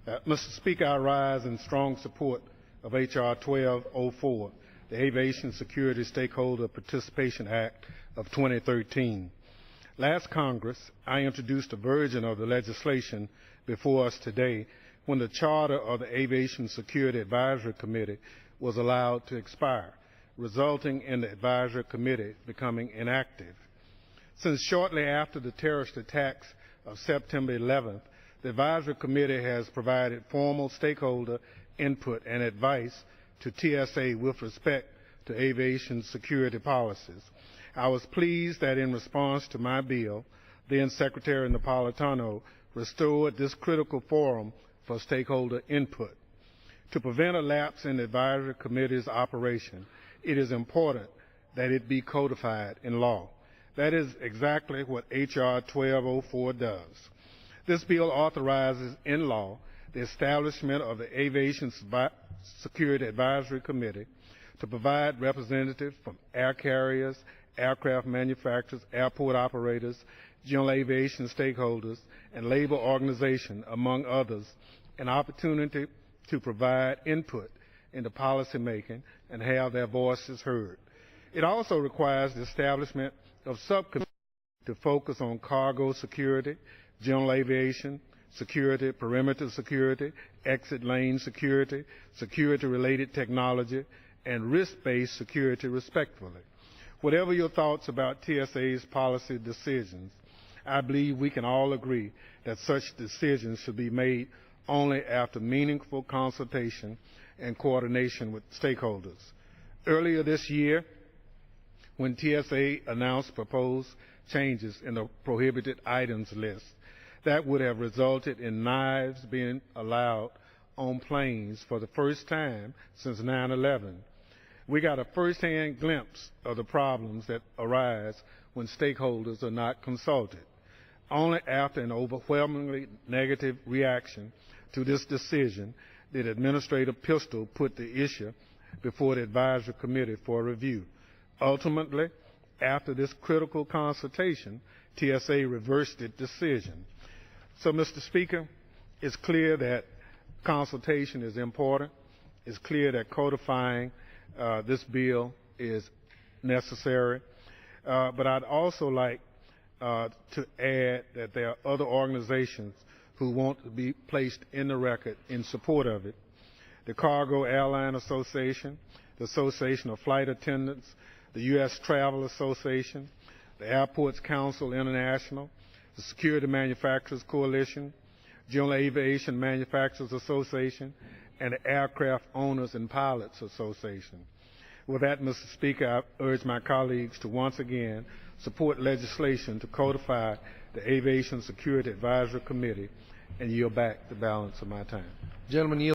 Mr. Speaker, I rise in strong support of H.R. 1204, the Aviation Security Stakeholder Participation Act of 2013. Last Congress, I introduced a version of the legislation before us today when the charter of the Aviation Security Advisory Committee was allowed to expire, resulting in the Advisory Committee becoming inactive. Since shortly after the terrorist attacks of September 11th, the Advisory Committee has provided formal stakeholder input and advice to TSA with respect to aviation security policies. I was pleased that in response to my bill, then Secretary Napolitano restored this critical forum for stakeholder input. To prevent a lapse in the Advisory Committee's operation, it is important that it be codified in law. That is exactly what H.R. 1204 does. This bill authorizes in law the establishment of the Aviation Security Advisory Committee to provide representatives from air carriers, aircraft manufacturers, airport operators, general aviation stakeholders, and labor organizations, among others, an opportunity to provide input into policy making and have their voices heard. It also requires the establishment of subcommittees to focus on cargo security, general aviation security, perimeter security, exit lane security, security-related technology, and risk-based security, respectively. Whatever your thoughts about TSA's policy decisions, I believe we can all agree that such decisions should be made only after meaningful consultation and coordination with stakeholders. Earlier this year, when TSA announced proposed changes in the prohibited items list, that would have resulted in knives being allowed on planes for the first time since 9/11. We got a first-hand glimpse of the problems that arise when stakeholders are not consulted. Only after an overwhelmingly negative reaction to this decision did Administrator Pistol put the issue before the Advisory Committee for review. Ultimately, after this critical consultation, TSA reversed its decision. So, Mr. Speaker, it's clear that consultation is important. It's clear that codifying this bill is necessary. But I'd also like to add that there are other organizations who want to be placed in the record in support of it. The Cargo Airline Association, the Association of Flight Attendants, the U.S. Travel Association, the Airports Council International, the Security Manufacturers Coalition, General Aviation Manufacturers Association, and the Aircraft Owners and Pilots Association. With that, Mr. Speaker, I urge my colleagues to once again support legislation to codify the Aviation Security Advisory Committee and yield back the balance of my time. Gentleman,